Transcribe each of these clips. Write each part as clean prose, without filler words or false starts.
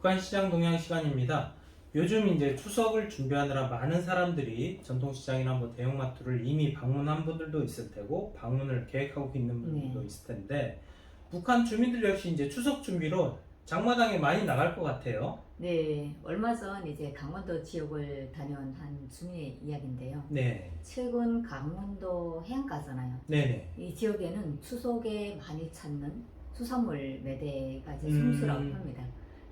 북한시장 동향 시간입니다. 요즘 이제 추석을 준비하느라 많은 사람들이 전통시장이나 뭐 대형마트를 이미 방문한 분들도 있을 테고 방문을 계획하고 있는 분들도 있을 텐데 북한 주민들 역시 이제 추석 준비로 장마당에 많이 나갈 것 같아요. 네, 얼마 전 이제 강원도 지역을 다녀온 한 주민의 이야기인데요. 네, 최근 강원도 해안가잖아요. 네네. 이 지역에는 추석에 많이 찾는 수산물 매대가 이제 성수라고 합니다.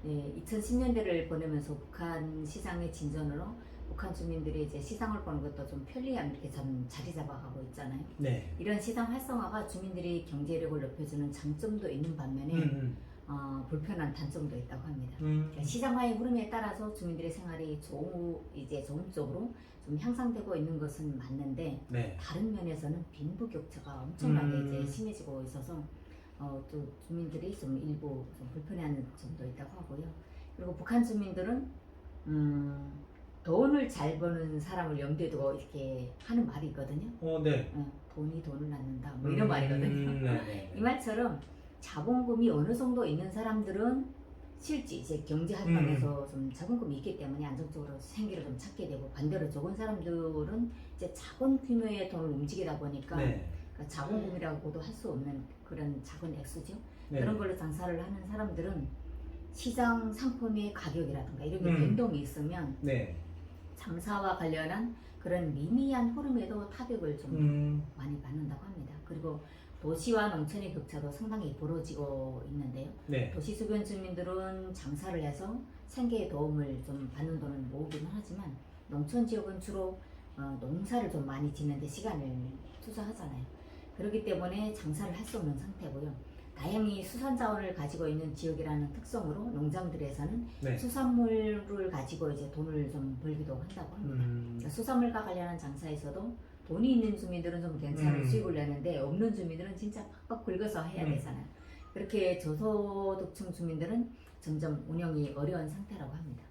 네, 2010년대를 보내면서 북한 시장의 진전으로 북한 주민들이 이제 시장을 보는 것도 좀 편리함 이렇게 좀 자리 잡아가고 있잖아요. 네. 이런 시장 활성화가 주민들이 경제력을 높여주는 장점도 있는 반면에 불편한 단점도 있다고 합니다. 그러니까 시장화의 흐름에 따라서 주민들의 생활이 좋은 쪽으로 좀 향상되고 있는 것은 맞는데 네. 다른 면에서는 빈부격차가 엄청나게 이제 심해지고 있어서 또 주민들이 좀 일부 좀 불편해하는 점도 있다고 하고요. 그리고 북한 주민들은 돈을 잘 버는 사람을 염두에 두고 이렇게 하는 말이 있거든요. 네. 돈이 돈을 낳는다 뭐 이런 말이거든요. 네네. 이 말처럼 자본금이 어느 정도 있는 사람들은 실제 이제 경제 활동에서 좀 자본금이 있기 때문에 안정적으로 생계를 좀 찾게 되고, 반대로 적은 사람들은 이제 작은 규모의 돈을 움직이다 보니까 네. 그러니까 자본금이라고도 할 수 없는 그런 작은 액수죠. 네. 그런 걸로 장사를 하는 사람들은 시장 상품의 가격이라든가 이런 게 변동이 있으면 네. 장사와 관련한 그런 미미한 흐름에도 타격을 좀 많이 받는다고 합니다. 그리고 도시와 농촌의 격차도 상당히 벌어지고 있는데요. 네. 도시 주변 주민들은 장사를 해서 생계에 도움을 좀 받는 돈을 모으기는 하지만 농촌 지역은 주로 농사를 좀 많이 짓는데 시간을 투자하잖아요. 그렇기 때문에 장사를 할 수 없는 상태고요. 다행히 수산 자원을 가지고 있는 지역이라는 특성으로 농장들에서는 네. 수산물을 가지고 이제 돈을 좀 벌기도 한다고 합니다. 그러니까 수산물과 관련한 장사에서도 돈이 있는 주민들은 좀 괜찮은 수익을 내는데 없는 주민들은 진짜 팍팍 긁어서 해야 되잖아요. 그렇게 저소득층 주민들은 점점 운영이 어려운 상태라고 합니다.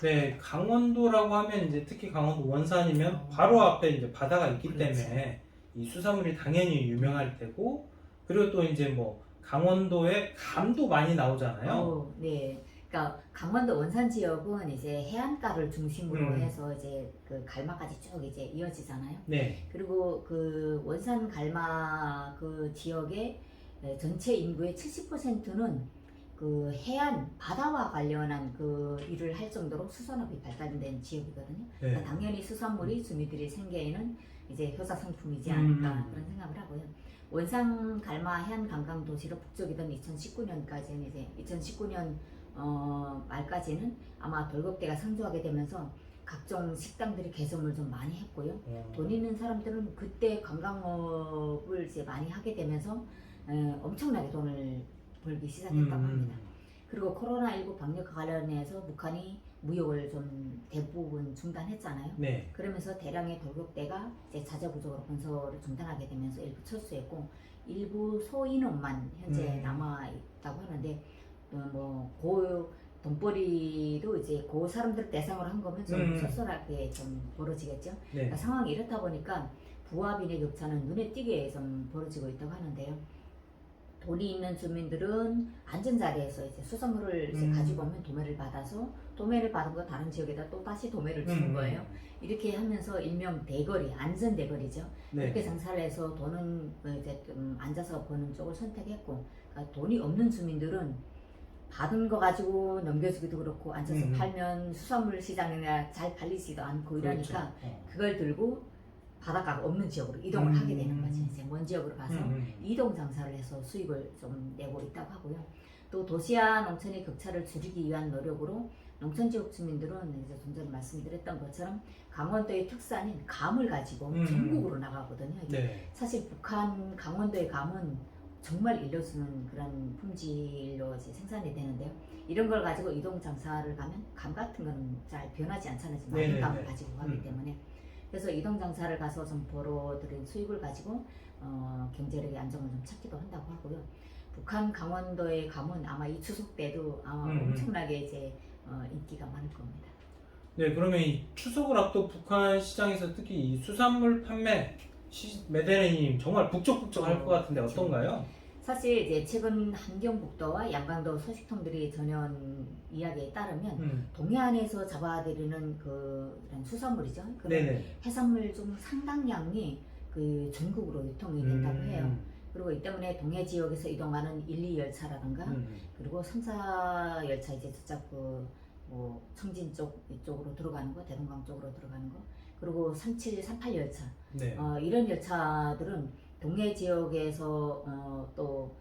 네, 강원도라고 하면 이제 특히 강원도 원산이면 바로 앞에 이제 바다가 있기 그렇죠. 때문에 이 수산물이 당연히 유명할 테고, 그리고 또 이제 뭐 강원도에 감도 많이 나오잖아요. 네. 그러니까 강원도 원산 지역은 이제 해안가를 중심으로 해서 이제 그 갈마까지 쭉 이제 이어지잖아요. 네. 그리고 그 원산 갈마 그 지역의 전체 인구의 70%는 그 해안 바다와 관련한 그 일을 할 정도로 수산업이 발달된 지역이거든요. 네. 그러니까 당연히 수산물이 주민들의 생계에는 이제 효자 상품이지 않을까 그런 생각을 하고요. 원산 갈마 해안 관광 도시로 북적이던 2019년까지는 이제 2019년 말까지는 아마 돌격대가 상주하게 되면서 각종 식당들이 개점을 좀 많이 했고요. 돈 있는 사람들은 그때 관광업을 이제 많이 하게 되면서 엄청나게 돈을 벌기 시작했다고 합니다. 그리고 코로나19 방역과 관련해서 북한이 무역을 좀 대부분 중단했잖아요. 네. 그러면서 대량의 돌격대가 이제 자재부족으로 건설을 중단하게 되면서 일부 철수했고 일부 소인원만 현재 남아 있다고 하는데 고 돈벌이도 이제 그 사람들 대상으로 한 거면 좀 쏠쏠하게 좀 벌어지겠죠. 네. 그러니까 상황이 이렇다 보니까 부와 빈의 격차는 눈에 띄게 좀 벌어지고 있다고 하는데요. 돈이 있는 주민들은 안전 자리에서 이제 수산물을 이제 가지고 오면 도매를 받아서 도매를 받은 거 다른 지역에다 또 다시 도매를 주는 거예요. 이렇게 하면서 일명 대거리, 안전 대거리죠. 네. 이렇게 장사를 해서 돈은 이제 좀 앉아서 버는 쪽을 선택했고, 그러니까 돈이 없는 주민들은 받은 거 가지고 넘겨주기도 그렇고 앉아서 팔면 수산물 시장이나 잘 팔리지도 않고 이러니까 그렇죠. 그걸 들고 바닷가가 없는 지역으로 이동을 하게 되는 거지. 이제 먼 지역으로 가서 이동 장사를 해서 수익을 좀 내고 있다고 하고요. 또 도시와 농촌의 격차를 줄이기 위한 노력으로 농촌 지역 주민들은 이제 좀 전에 말씀드렸던 것처럼 강원도의 특산인 감을 가지고 전국으로 나가거든요. 네. 사실 북한 강원도의 감은 정말 일러주는 그런 품질로 이제 생산이 되는데요. 이런 걸 가지고 이동 장사를 가면 감 같은 거는 잘 변하지 않잖아요. 많은 감을 가지고 가기 때문에. 그래서 이동 장사를 가서 좀 벌어들인 수익을 가지고 경제력의 안정을 좀 찾기도 한다고 하고요. 북한 강원도의 감은 아마 이 추석 때도 엄청나게 이제 인기가 많을 겁니다. 네, 그러면 이 추석을 앞두고 북한 시장에서 특히 이 수산물 판매 매대리님 정말 북적북적할 것 같은데 어떤가요? 사실 이제 최근 함경북도와 양강도 소식통들이 전한 이야기에 따르면 동해안에서 잡아들이는 이런 수산물이죠. 그런 네네. 해산물 중 상당량이 그 전국으로 유통이 된다고 해요. 그리고 이 때문에 동해 지역에서 이동하는 1, 2열차라든가 그리고 3, 4열차 이제 저쪽 뭐 청진 쪽 이쪽으로 들어가는 거, 대동강 쪽으로 들어가는 거, 그리고 37, 38열차 네. 이런 열차들은 동해 지역에서 또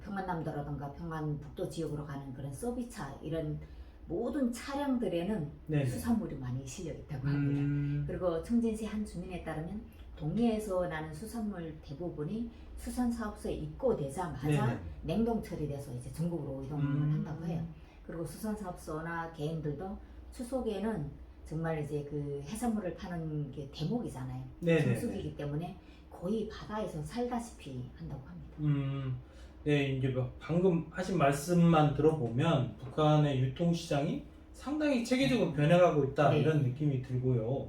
평안남도라든가 평안북도 지역으로 가는 그런 서비스차 이런 모든 차량들에는 네네. 수산물이 많이 실려 있다고 합니다. 그리고 청진시 한 주민에 따르면 동해에서 나는 수산물 대부분이 수산사업소에 입고되자마자 네네. 냉동 처리돼서 이제 전국으로 이동을 한다고 해요. 그리고 수산사업소나 개인들도 추석에는 정말 이제 그 해산물을 파는 게 대목이잖아요. 네네. 성수기이기 때문에 거의 바다에서 살다시피 한다고 합니다. 네, 이제 뭐 방금 하신 말씀만 들어보면 북한의 유통시장이 상당히 체계적으로 변해가고 있다 네. 이런 느낌이 들고요.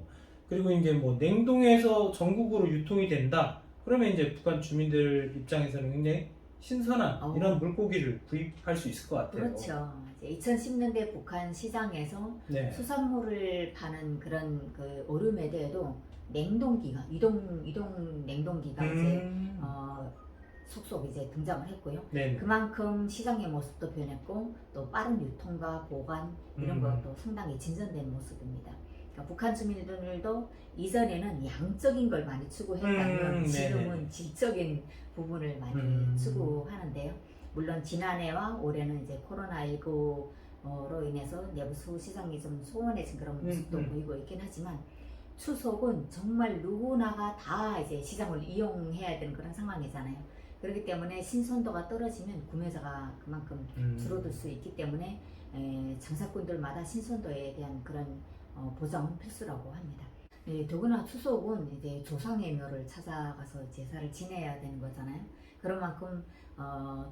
그리고 이제 뭐 냉동해서 전국으로 유통이 된다. 그러면 이제 북한 주민들 입장에서는 굉장히 신선한 이런 물고기를 구입할 수 있을 것 같아요. 그렇죠. 이제 2010년대 북한 시장에서 네. 수산물을 파는 그런 그 오류매대에도 냉동기가 이동 냉동기가 이제 속속 이제 등장을 했고요. 네. 그만큼 시장의 모습도 변했고 또 빠른 유통과 보관 이런 것도 상당히 진전된 모습입니다. 그러니까 북한 주민들도 이전에는 양적인 걸 많이 추구했다면 지금은 질적인 부분을 많이 추구하는데요. 물론 지난해와 올해는 이제 코로나19로 인해서 내부 시장이 좀 소원해진 그런 모습도 보이고 있긴 하지만 추석은 정말 누구나가 다 이제 시장을 이용해야 되는 그런 상황이잖아요. 그렇기 때문에 신선도가 떨어지면 구매자가 그만큼 줄어들 수 있기 때문에 장사꾼들마다 신선도에 대한 그런 보장은 필수라고 합니다. 더구나 추석은 이제 조상의 묘를 찾아가서 제사를 지내야 되는 거잖아요. 그런 만큼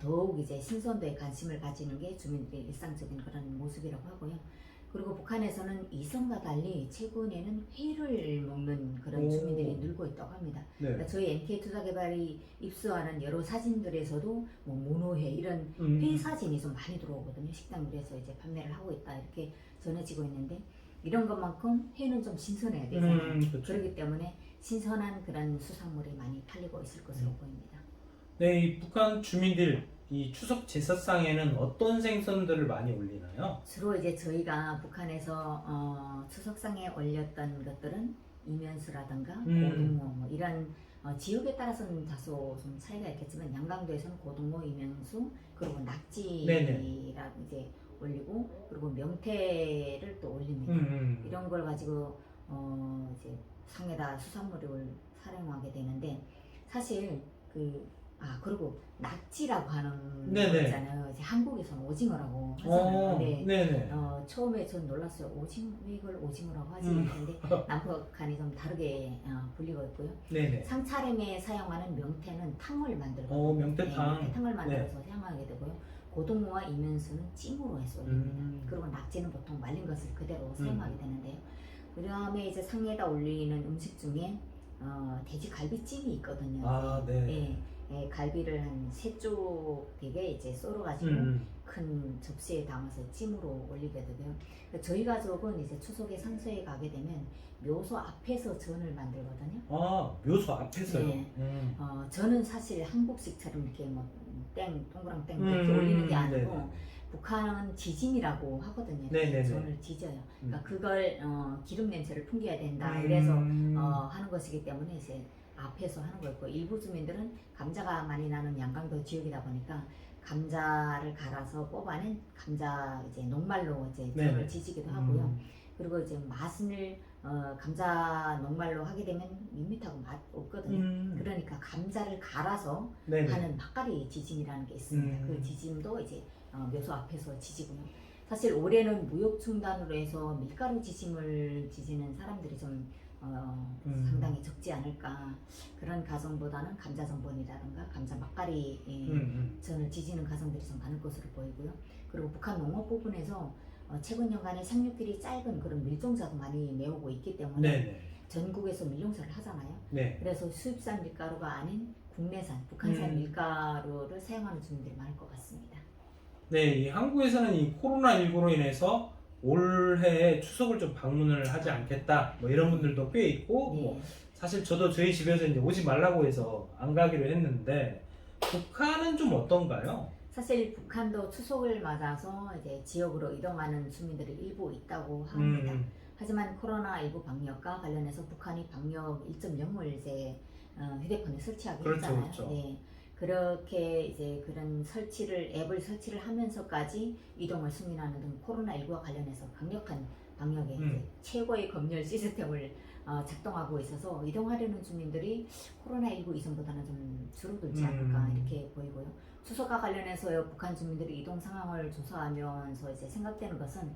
더욱 이제 신선도에 관심을 가지는 게 주민들의 일상적인 그런 모습이라고 하고요. 그리고 북한에서는 이성과 달리 최근에는 회를 먹는 그런 주민들이 늘고 있다고 합니다. 네. 그러니까 저희 MK투자개발이 입수하는 여러 사진들에서도 뭐 문어회 이런 회 사진이 좀 많이 들어오거든요. 식당들에서 이제 판매를 하고 있다 이렇게 전해지고 있는데 이런 것만큼 회는 좀 신선해야 되잖아요. 그렇죠. 그렇기 때문에 신선한 그런 수산물이 많이 팔리고 있을 것으로 보입니다. 네, 이 북한 주민들 이 추석 제사상에는 어떤 생선들을 많이 올리나요? 주로 이제 저희가 북한에서 추석상에 올렸던 것들은 이면수라든가 고등어 뭐 이런 지역에 따라서는 다소 좀 차이가 있겠지만 양강도에서는 고등어, 이면수 그리고 낙지라 이제 올리고 그리고 명태를 또 올립니다. 이런 걸 가지고 이제 상에다 수산물을 사용하게 되는데 사실 그리고 낙지라고 하는 거 있잖아요. 이제 한국에서는 오징어라고 하잖아요. 네. 처음에 전 놀랐어요. 왜 이걸 오징어라고 하지? 근데 남북한이 좀 다르게 불리고 있고요. 네네. 상차림에 사용하는 명태는 탕을 만들고 명태탕. 네, 탕을 만들어서 사용하게 되고요. 고등어와 이면수는 찜으로 해서 올립니다. 그리고 낙지는 보통 말린 것을 그대로 사용하게 되는데요. 그 다음에 이제 상에다 올리는 음식 중에 돼지 갈비찜이 있거든요. 네. 갈비를 한 3쪽 되게 이제 썰어가지고 큰 접시에 담아서 찜으로 올리게 되고요. 저희 가족은 이제 추석에 상소에 가게 되면 묘소 앞에서 전을 만들거든요. 묘소 앞에서요? 네. 저는 사실 한국식처럼 이렇게 뭐 동그랑 땡 이렇게 올리는 게 아니고 네네. 북한은 지짐이라고 하거든요. 네네네. 전을 지져요. 그러니까 그걸 기름 냄새를 풍겨야 된다. 이래서 하는 것이기 때문에 이제 앞에서 하는 거였고 일부 주민들은 감자가 많이 나는 양강도 지역이다 보니까 감자를 갈아서 뽑아낸 감자 이제 녹말로 이제 전을 지지기도 하고요. 그리고 이제 맛을 감자 녹말로 하게 되면 밋밋하고 맛 없거든요. 그러니까 감자를 갈아서 하는 막가리 지짐이라는 게 있습니다. 그 지짐도 이제 묘소 앞에서 지지고요. 사실 올해는 무역 중단으로 해서 밀가루 지짐을 지지는 사람들이 좀 상당히 적지 않을까. 그런 가정보다는 감자 전분이라든가 감자 막가리 전을 지지는 가정들이 좀 많을 것으로 보이고요. 그리고 북한 농업 부분에서 최근 연간에 상륙길이 짧은 그런 밀종자도 많이 내오고 있기 때문에 전국에서 밀농사를 하잖아요. 그래서 수입산 밀가루가 아닌 국내산, 북한산 밀가루를 사용하는 주민들이 많을 것 같습니다. 네, 이 한국에서는 이 코로나19로 인해서 올해 추석을 좀 방문을 하지 않겠다, 뭐 이런 분들도 꽤 있고, 네. 뭐 사실 저도 저희 집에서 이제 오지 말라고 해서 안 가기로 했는데, 북한은 좀 어떤가요? 사실 북한도 추석을 맞아서 이제 지역으로 이동하는 주민들이 일부 있다고 합니다. 하지만 코로나19 방역과 관련해서 북한이 방역 1.0을 이제 휴대폰에 설치하게 그렇죠, 했잖아요. 그렇죠. 네. 그렇게 이제 그런 앱을 설치를 하면서까지 이동을 승인하는 등 코로나19와 관련해서 강력한 방역의 이제 최고의 검열 시스템을 작동하고 있어서 이동하려는 주민들이 코로나19 이전보다는 좀 줄어들지 않을까 이렇게 보이고요. 추석과 관련해서 북한 주민들이 이동 상황을 조사하면서 이제 생각되는 것은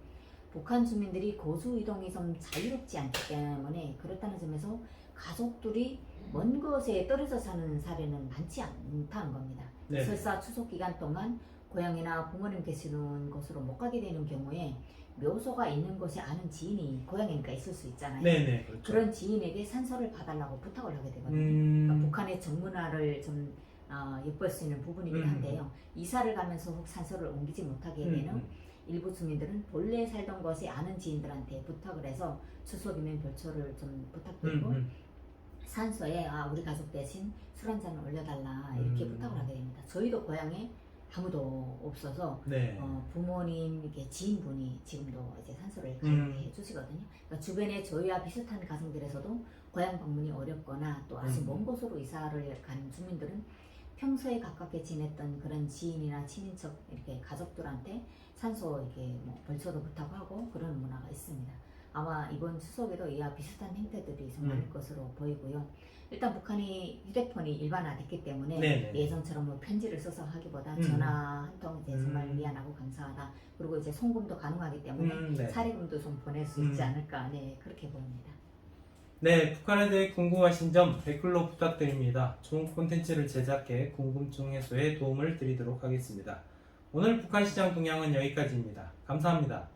북한 주민들이 거주 이동이 좀 자유롭지 않기 때문에 그렇다는 점에서 가족들이 먼 곳에 떨어져 사는 사례는 많지 않다는 겁니다. 네. 설사 추석 기간 동안 고향이나 부모님 계시는 곳으로 못 가게 되는 경우에 묘소가 있는 곳에 아는 지인이 고향이니까 있을 수 있잖아요. 네네, 그렇죠. 그런 지인에게 산소를 봐달라고 부탁을 하게 되거든요. 그러니까 북한의 정문화를 좀 엿볼 수 있는 부분이긴 한데요. 이사를 가면서 혹 산소를 옮기지 못하게 되는 일부 주민들은 본래 살던 곳에 아는 지인들한테 부탁을 해서 추석이면 별초를 좀 부탁드리고 산소에 우리 가족 대신 술 한 잔을 올려달라 이렇게 부탁을 하게 됩니다. 저희도 고향에 아무도 없어서 네. 부모님 이렇게 지인분이 지금도 이제 산소를 가입해 주시거든요. 그러니까 주변에 저희와 비슷한 가정들에서도 고향 방문이 어렵거나 또 아주 먼 곳으로 이사를 간 주민들은 평소에 가깝게 지냈던 그런 지인이나 친인척 이렇게 가족들한테 산소 이렇게 뭐 벌초도 부탁하고 그런 문화가 있습니다. 아마 이번 추석에도 이와 비슷한 행태들이 좀 많을 것으로 보이고요. 일단 북한이 휴대폰이 일반화됐기 때문에 네네. 예전처럼 뭐 편지를 써서 하기보다 전화 한 통 이제 정말 미안하고 감사하다. 그리고 이제 송금도 가능하기 때문에 네. 사례금도 좀 보낼 수 있지 않을까. 네, 그렇게 보입니다. 네, 북한에 대해 궁금하신 점 댓글로 부탁드립니다. 좋은 콘텐츠를 제작해 궁금증 해소에 도움을 드리도록 하겠습니다. 오늘 북한 시장 동향은 여기까지입니다. 감사합니다.